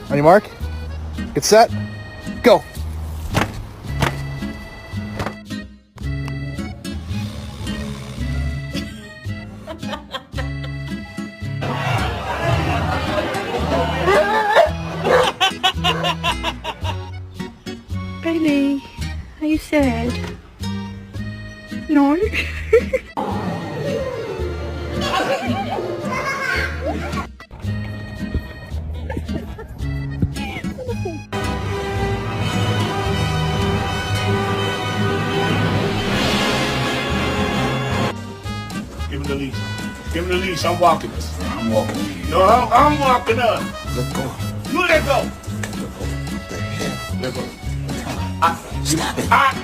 On your mark, get set, go. Baby, are you sad? No? Give him the leash. Give him the leash. I'm walking. I'm walking with you. No, I'm walking up. Let go. You let go. What the hell? Let go. Stop it. I